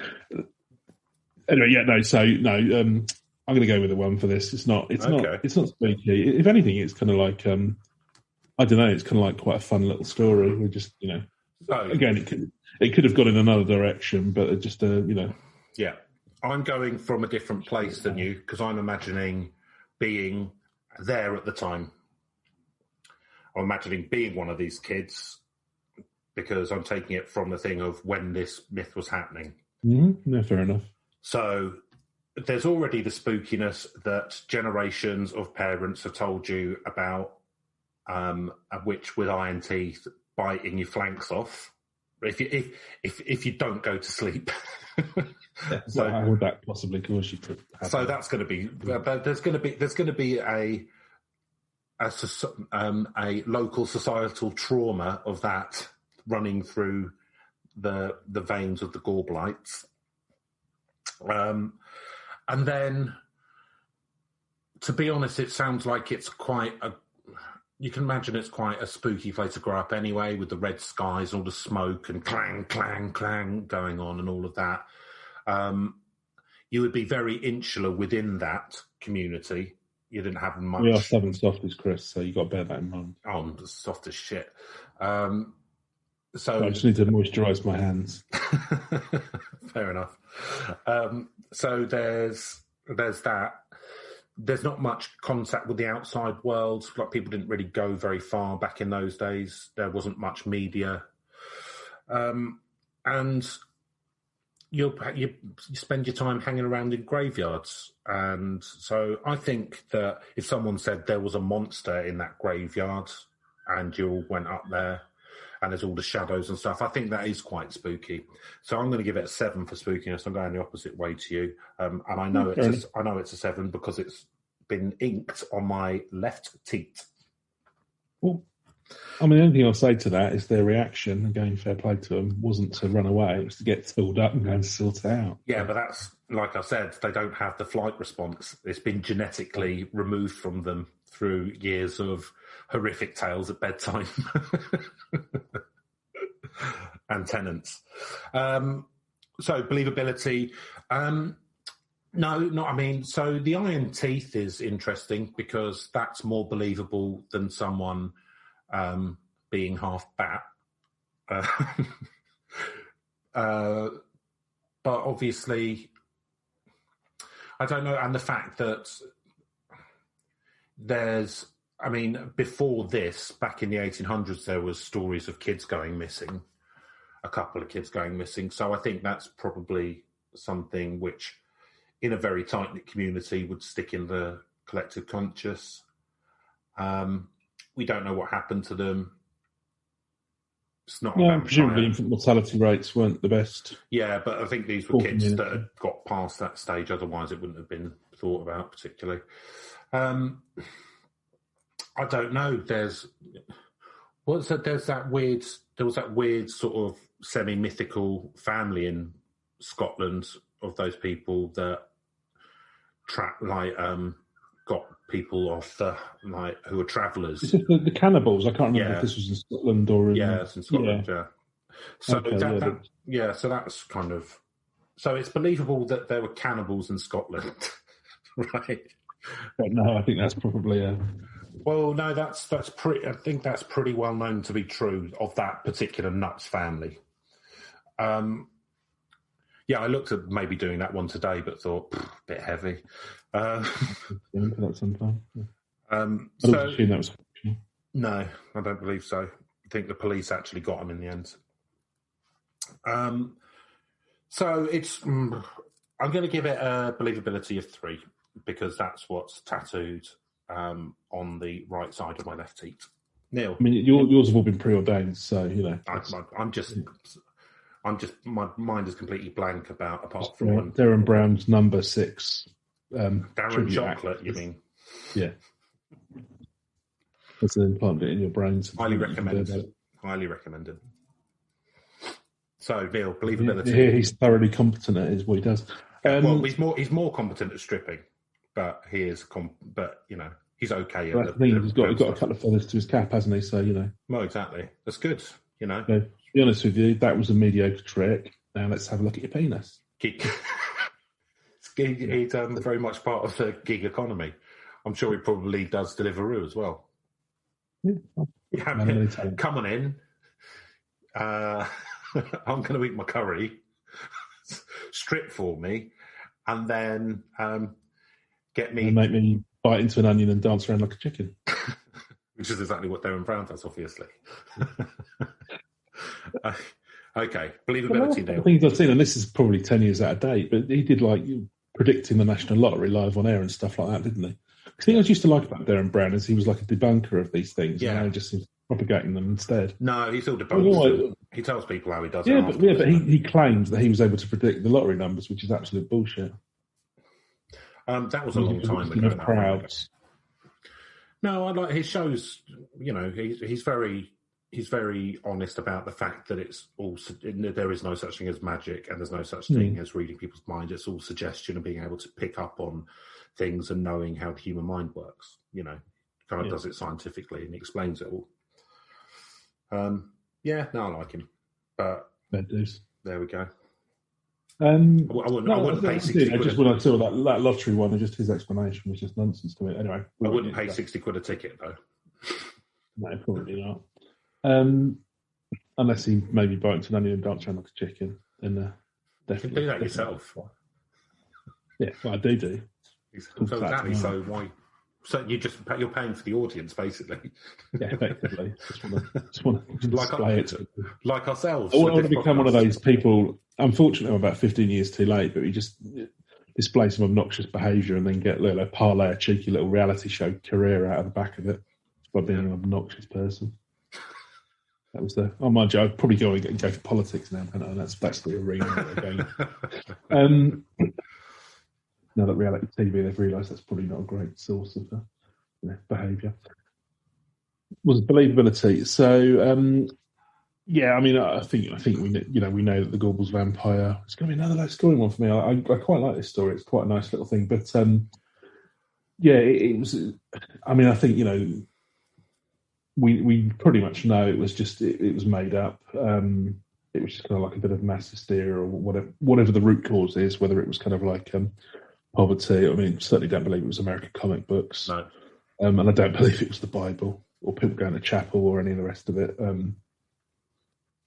S4: Anyway, I'm going to go with the one for this. It's not spooky. If anything, it's kind of like I don't know. It's kind of like quite a fun little story. We're just again, it could have gone in another direction, but it just
S3: Yeah, I'm going from a different place than you because I'm imagining being there at the time. I'm imagining being one of these kids because I'm taking it from the thing of when this myth was happening.
S4: Mm-hmm. No, fair enough.
S3: So there's already the spookiness that generations of parents have told you about, a witch with iron teeth biting your flanks off if you don't go to sleep.
S4: So how would that possibly cause you to?
S3: So that's going to be. There's going to be a local societal trauma of that running through the veins of the Gorblites. And then, to be honest, it sounds like it's you can imagine it's quite a spooky place to grow up anyway, with the red skies, all the smoke and clang, clang, clang going on and all of that. You would be very insular within that community. You didn't have much.
S4: We are Southern Softies, Chris, so you got to bear that in mind.
S3: Oh, I'm soft as shit.
S4: So I just need to moisturise my hands.
S3: Fair enough. So there's that. There's not much contact with the outside world. Like, people didn't really go very far back in those days. There wasn't much media, and you spend your time hanging around in graveyards. And so I think that if someone said there was a monster in that graveyard and you all went up there and there's all the shadows and stuff, I think that is quite spooky. So I'm going to give it a 7 for spookiness. I'm going the opposite way to you. And I know it's a 7 because it's been inked on my left teat.
S4: Well, I mean, the only thing I'll say to that is their reaction, again, fair play to them, wasn't to run away. It was to get filled up and go and sort it out.
S3: Yeah, but that's, like I said, they don't have the flight response. It's been genetically removed from them through years of horrific tales at bedtime and Tenants. So believability. No, I mean, so the iron teeth is interesting because that's more believable than someone being half bat. But obviously, I don't know. And the fact that before this, back in the 1800s, there was stories of kids going missing, a couple of kids going missing. So I think that's probably something which, in a very tight-knit community, would stick in the collective conscious. We don't know what happened to them. It's not.
S4: Yeah, presumably infant mortality rates weren't the best.
S3: Yeah, but I think these were kids that had got past that stage. Otherwise, it wouldn't have been thought about particularly. I don't know. There was that weird sort of semi-mythical family in Scotland of those people that got people off who were travellers.
S4: Is it the cannibals? I can't remember if this was in Scotland or in...
S3: Yeah, it's in Scotland, yeah. So so that's kind of... So it's believable that there were cannibals in Scotland, right?
S4: But no, I think that's probably
S3: Well, no, that's pretty... I think that's pretty well known to be true of that particular nuts family. Yeah, I looked at maybe doing that one today, but thought, a bit heavy.
S4: That sometime.
S3: I
S4: don't assume that was fictional.
S3: No, I don't believe so. I think the police actually got him in the end. So it's... I'm going to give it a believability of 3 because that's what's tattooed on the right side of my left teat. Neil?
S4: I mean, yours have all been preordained, so, you know.
S3: I'm just... my mind is completely blank apart from one.
S4: Darren Brown's number 6.
S3: Darren Chocolate, you mean?
S4: Yeah. That's an implant in your brain.
S3: Highly recommended. Highly recommended. So, Neil, believability.
S4: Yeah, he's thoroughly competent at what he does.
S3: Well, he's more competent at stripping, but he is. But he's okay.
S4: At he's got a couple of feathers to his cap, hasn't he? So
S3: Well, exactly. That's good.
S4: So, to be honest with you, that was a mediocre trick. Now let's have a look at your penis.
S3: He's very much part of the gig economy. I'm sure he probably does Deliveroo as well. Yeah, come on in. I'm going to eat my curry, strip for me, and then get me...
S4: And make me bite into an onion and dance around like a chicken.
S3: Which is exactly what Darren Brown does, obviously. Okay, believability now.
S4: Things I've seen, and this is probably 10 years out of date, but he did predicting the National Lottery live on air and stuff like that, didn't he? The thing I used to like about Darren Brown is he was like a debunker of these things.
S3: Yeah.
S4: And he just seems propagating them instead.
S3: No, he still debunks. He tells people how he does it.
S4: But he claims that he was able to predict the lottery numbers, which is absolute bullshit.
S3: That was a long time ago.
S4: Crowds.
S3: No, I like his shows. He's very honest about the fact that it's all. There is no such thing as magic, and there's no such thing as reading people's mind. It's all suggestion and being able to pick up on things and knowing how the human mind works. Does it scientifically and explains it all. I like him, but there we go. I wouldn't pay 60 quid.
S4: Just when I saw that lottery one, and just his explanation was just nonsense to me. Anyway,
S3: I wouldn't pay 60 quid a ticket though.
S4: No, probably not. Unless he maybe bite into an onion and dance around like a chicken, then definitely
S3: you can do that yourself.
S4: Yeah, well, I do.
S3: Exactly. So why? So you're paying for the audience, basically.
S4: Yeah, effectively. just want to display it.
S3: Like ourselves.
S4: I want to become one of those people. Unfortunately, I'm about 15 years too late, but we just display some obnoxious behaviour and then get parlay a cheeky little reality show career out of the back of it by being an obnoxious person. That was mind you, I'd probably go for politics now, and that's the arena that they're going. Now that reality TV, they've realised that's probably not a great source of behaviour. Was believability. So, I think we know that the Gorbles vampire. It's going to be another low scoring one for me. I quite like this story. It's quite a nice little thing, but it was. I think we pretty much know it was just it was made up. It was just kind of like a bit of mass hysteria or whatever the root cause is. Whether it was kind of like poverty. Certainly don't believe it was American comic books.
S3: No.
S4: And I don't believe it was the Bible or people going to chapel or any of the rest of it.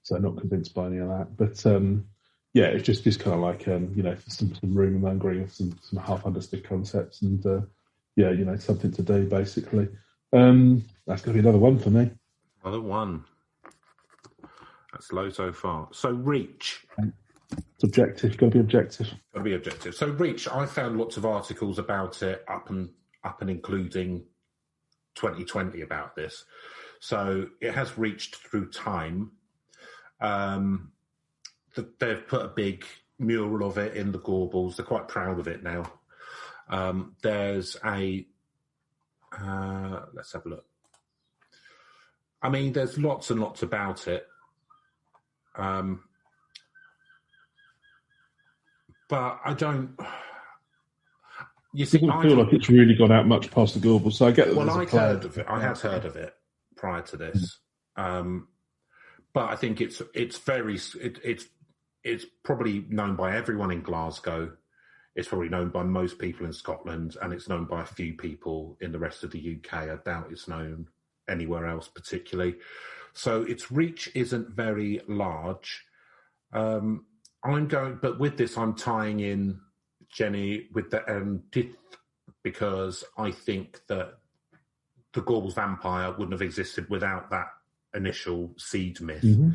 S4: So I'm not convinced by any of that. But it's just kind of like some rumour mongering of some half understood concepts and something to do basically. That's going to be another one for me.
S3: Another one. That's low so far. So Reach.
S4: It's objective. Got to be objective.
S3: Got to be objective. So Reach, I found lots of articles about it up and including 2020 about this. So it has reached through time. They've put a big mural of it in the Gorbles. They're quite proud of it now. There's a... let's have a look. There's lots and lots about it. But I don't... You see,
S4: I feel like it's really gone out much past the Gorbles, so I get that.
S3: Well, I had heard of it prior to this. But I think it's probably known by everyone in Glasgow. It's probably known by most people in Scotland, and it's known by a few people in the rest of the UK. I doubt it's known anywhere else particularly. So its reach isn't very large. But with this, I'm tying in Jenny with the Dith, because I think that the Gorbles vampire wouldn't have existed without that initial seed myth. Mm-hmm.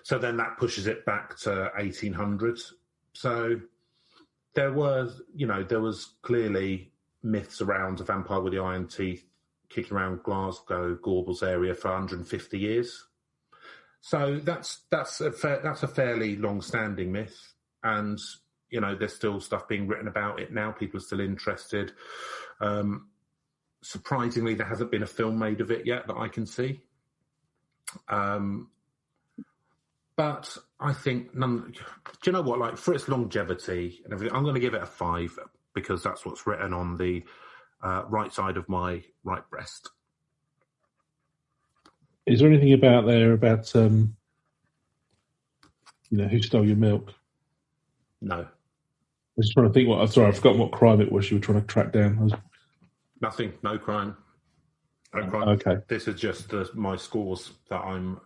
S3: So then that pushes it back to 1800s. So there was clearly myths around a vampire with the iron teeth kicking around Glasgow, Gorbles area for 150 years. So that's a fairly long-standing myth, and there's still stuff being written about it now. People are still interested. Surprisingly, there hasn't been a film made of it yet that I can see. But I think do you know what? Like, for its longevity and everything, I'm going to give it a 5 because that's what's written on the right side of my right breast.
S4: Is there anything about who stole your milk?
S3: No.
S4: I was just trying to think. I've forgotten what crime it was you were trying to track down.
S3: Nothing. No crime. No crime.
S4: Okay.
S3: This is just my scores that I'm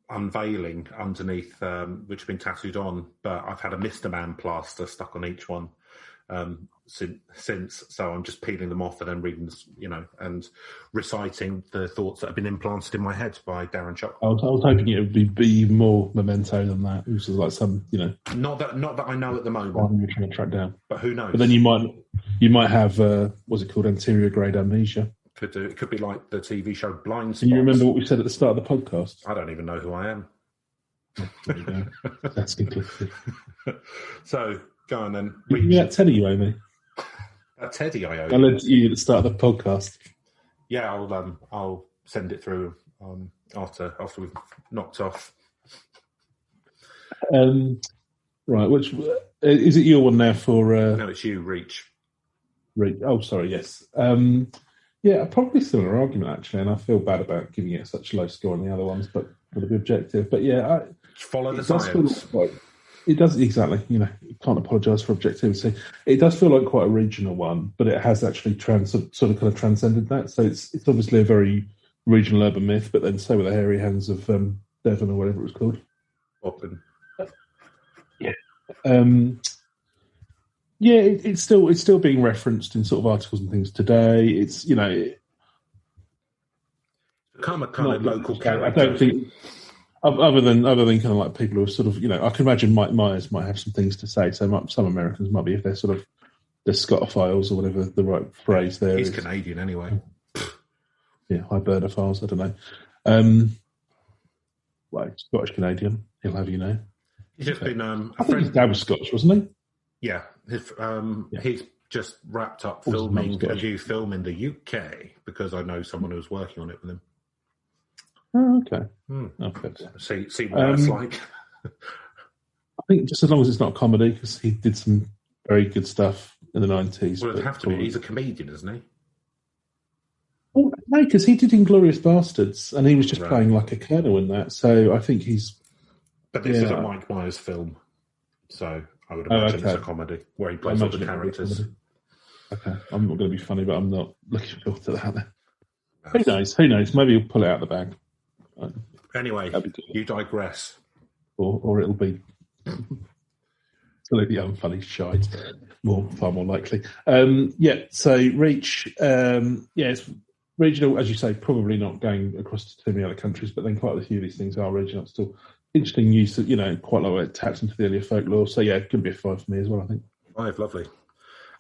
S3: unveiling underneath, which have been tattooed on. But I've had a Mr. Man plaster stuck on each one since. So I'm just peeling them off and then reading, and reciting the thoughts that have been implanted in my head by Darren Chuck.
S4: I was hoping it would be even more memento than that. It was like some,
S3: Not that I know at the moment.
S4: You're trying to track down,
S3: but who knows?
S4: But then you might have what's it called, anterior grade amnesia.
S3: Could do. It could be like the TV show Blind Spots.
S4: Can you remember what we said at the start of the podcast?
S3: I don't even know who I am.
S4: There you go. That's conclusive.
S3: So go on then.
S4: Give me that Teddy you owe me.
S3: That Teddy I owe
S4: I led you at the start of the podcast.
S3: Yeah, I'll send it through after we've knocked off.
S4: Right, which is it your one now for?
S3: No, it's you, Reach.
S4: Oh, sorry, yes. Yeah, probably similar argument actually, and I feel bad about giving it such a low score on the other ones, but got to be objective. But yeah,
S3: follow the science.
S4: It does exactly. You can't apologise for objectivity. It does feel like quite a regional one, but it has actually transcended that. So it's obviously a very regional urban myth, but then so were the hairy hands of Devon or whatever it was called.
S3: Open.
S4: Yeah. Yeah, it's still being referenced in sort of articles and things today. It's become
S3: a kind of local character.
S4: I don't think other than kind of like people who are sort of I can imagine Mike Myers might have some things to say. So some Americans might be, if they're sort of the Scotophiles or whatever the right phrase there is.
S3: He's Canadian anyway.
S4: Yeah, Hibernophiles. I don't know. Well, Scottish Canadian. He'll have you know.
S3: He's just been
S4: I think his dad was Scottish, wasn't he?
S3: Yeah, he's just wrapped up filming a new film in the UK because I know someone who's working on it with him.
S4: Oh, okay.
S3: See what that's like.
S4: I think just as long as it's not comedy, because he did some very good stuff in the 90s.
S3: Well, it'd have to be. He's a comedian, isn't he?
S4: Well, no, because he did Inglourious Bastards, and he was just playing like a colonel in that. So I think he's.
S3: But this is a Mike Myers film, so I would imagine it's a comedy where he plays all the characters.
S4: Okay, I'm not going to be funny, but I'm not looking forward to that. Who knows? Maybe he'll pull it out of the bag.
S3: Anyway, you digress.
S4: Or it'll be absolutely unfunny shite. Far more likely. So Reach, it's regional, as you say, probably not going across to too many other countries, but then quite a few of these things are regional. Still interesting use of, quite a lot of it taps into the earlier folklore. So yeah, it could be a 5 for me as well, I think.
S3: 5, lovely.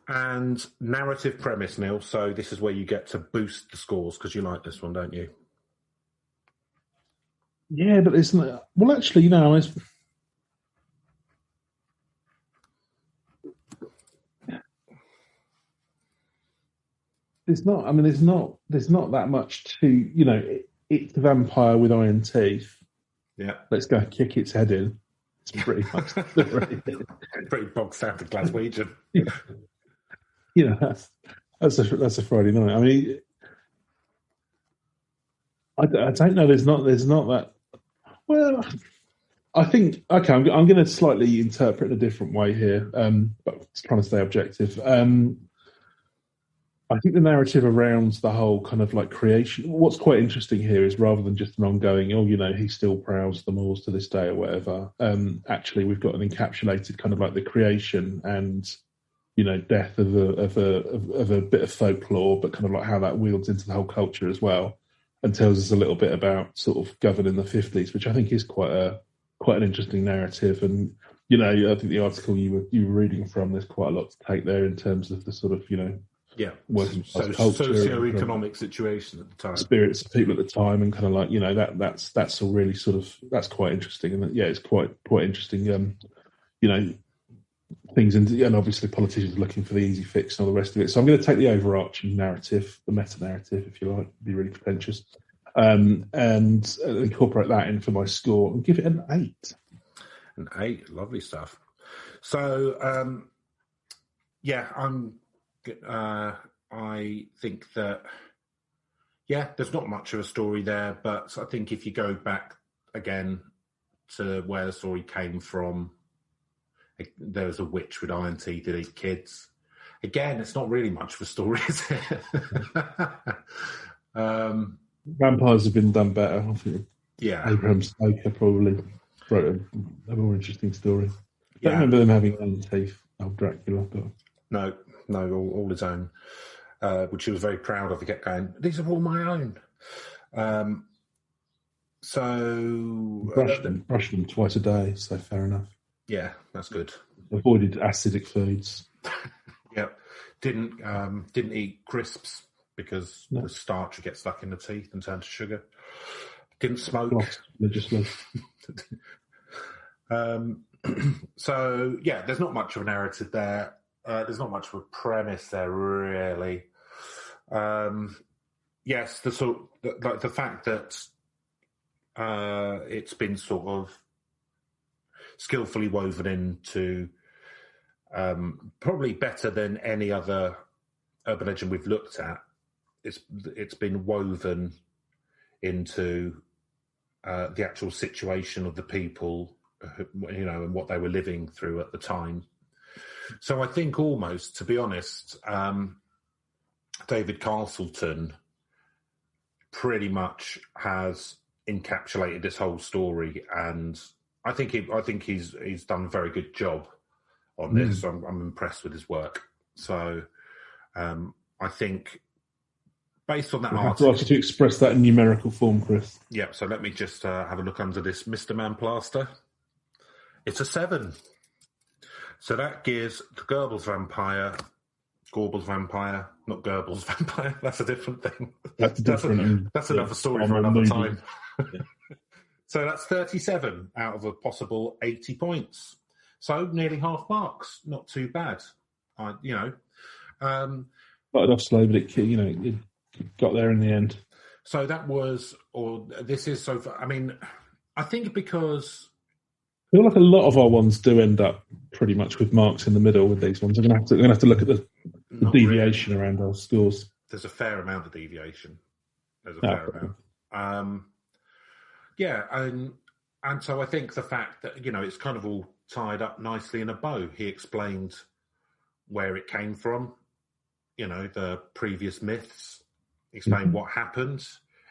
S3: And narrative premise, Neil. So this is where you get to boost the scores because you like this one, don't you?
S4: Yeah, but isn't it? Well, actually, it's there's not. I mean, there's not that much to It's a vampire with iron teeth.
S3: Yeah,
S4: let's go kick its head in. It's pretty much
S3: pretty bog standard Glaswegian.
S4: That's a Friday night. I mean, I don't know. There's not that. Well, I think okay. I'm going to slightly interpret in a different way here, but trying to stay objective. I think the narrative around the whole kind of like creation. What's quite interesting here is rather than just an ongoing, he still prowls the moors to this day or whatever. Actually, we've got an encapsulated kind of like the creation and death of a bit of folklore, but kind of like how that wields into the whole culture as well, and tells us a little bit about sort of govern in the 50s, which I think is quite an interesting narrative. And I think the article you were reading from, there's quite a lot to take there in terms of the sort of working
S3: so
S4: culture,
S3: socio-economic situation at the time,
S4: spirits of people at the time, and kind of like, you know, that's all really sort of, that's quite interesting, and it's quite interesting. You know, things, and obviously politicians looking for the easy fix and all the rest of it. So I'm going to take the overarching narrative, the meta narrative, if you like, be really pretentious, and incorporate that in for my score and give it an 8.
S3: An 8, lovely stuff. So I think that there's not much of a story there, but I think if you go back again to where the story came from, there was a witch with iron teeth that ate kids. Again, it's not really much of a story, is it?
S4: Vampires have been done better. I think Abraham Stoker probably wrote a more interesting story. I don't remember them having iron teeth, old Dracula. But...
S3: No, all his own, which he was very proud of. He kept going, these are all my own. So...
S4: Brushed them twice a day, so fair enough.
S3: Yeah, that's good.
S4: Avoided acidic foods.
S3: Didn't eat crisps because the starch would get stuck in the teeth and turn to sugar. Didn't smoke.
S4: Religiously.
S3: So there's not much of a narrative there. There's not much of a premise there, really. Yes, the fact that it's been sort of skillfully woven into, probably better than any other urban legend we've looked at. It's been woven into the actual situation of the people, you know, and what they were living through at the time. So I think almost, to be honest, David Castleton pretty much has encapsulated this whole story, and I think he's done a very good job on this. I'm impressed with his work. So I think based on that article...
S4: I'd like you to express that in numerical form, Chris.
S3: Yeah, so let me just have a look under this Mr. Man Plaster. It's a 7. So that gives the Gorbles vampire, not Gorbles vampire, that's a different thing. That's another story for another time. So that's 37 out of a possible 80 points. So nearly half marks, not too bad. Started
S4: off slow, but it got there in the end.
S3: So that was, this is so far. I mean, I think because
S4: I feel like a lot of our ones do end up pretty much with marks in the middle with these ones. We're going to have to look at the deviation around our scores.
S3: There's a fair amount of deviation. Amount. And so I think the fact that, you know, it's kind of all tied up nicely in a bow. He explained where it came from, you know, the previous myths, explained what happened,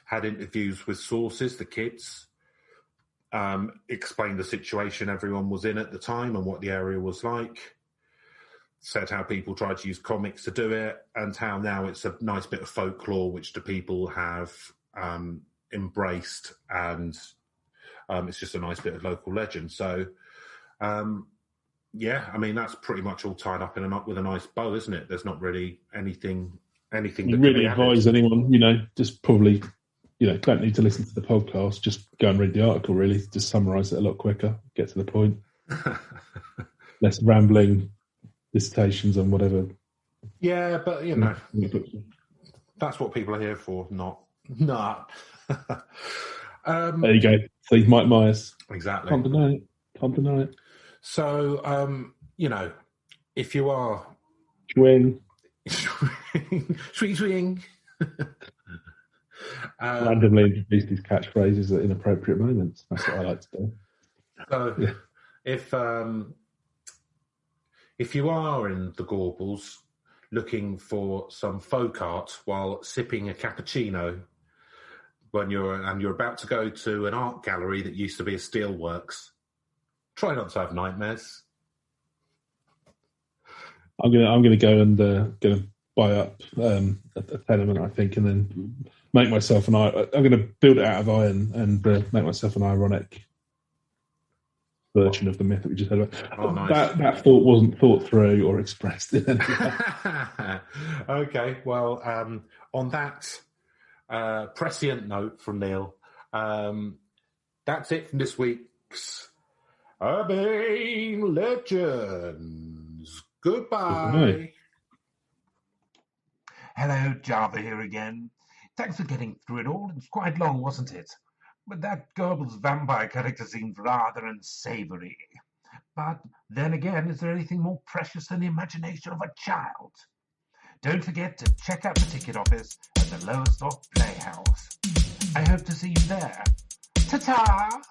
S3: had interviews with sources, the kids, explained the situation everyone was in at the time and what the area was like, said how people tried to use comics to do it, and how now it's a nice bit of folklore which the people have embraced, and it's just a nice bit of local legend. So, I mean, that's pretty much all tied up with a nice bow, isn't it? There's not really anything. You
S4: really advise anyone, you know, just probably, you know, don't need to listen to the podcast. Just go and read the article. Really, just summarise it a lot quicker. Get to the point. Less rambling dissertations on whatever.
S3: Yeah, but you know, that's what people are here for. Not.
S4: There you go. See, Mike Myers.
S3: Exactly.
S4: Can't deny it.
S3: So, you know, if you are
S4: swing. Randomly introduce these catchphrases at inappropriate moments. That's what I like to do.
S3: So, if you are in the Gorbles looking for some folk art while sipping a cappuccino when you're about to go to an art gallery that used to be a steelworks, try not to have nightmares.
S4: I'm gonna go and gonna buy up a tenement, I think, and then make myself I'm gonna build it out of iron and make myself an ironic version of the myth that we just had.
S3: Oh, nice.
S4: That thought wasn't thought through or expressed in any way.
S3: Okay, well, on that prescient note from Neil, that's it from this week's Urbane Legends. Goodbye.
S1: Hello, Java here again. Thanks for getting through it all. It was quite long, wasn't it? But that Gorbles vampire character seemed rather unsavory. But then again, is there anything more precious than the imagination of a child? Don't forget to check out the ticket office at the Lowestoft Playhouse. I hope to see you there. Ta-ta!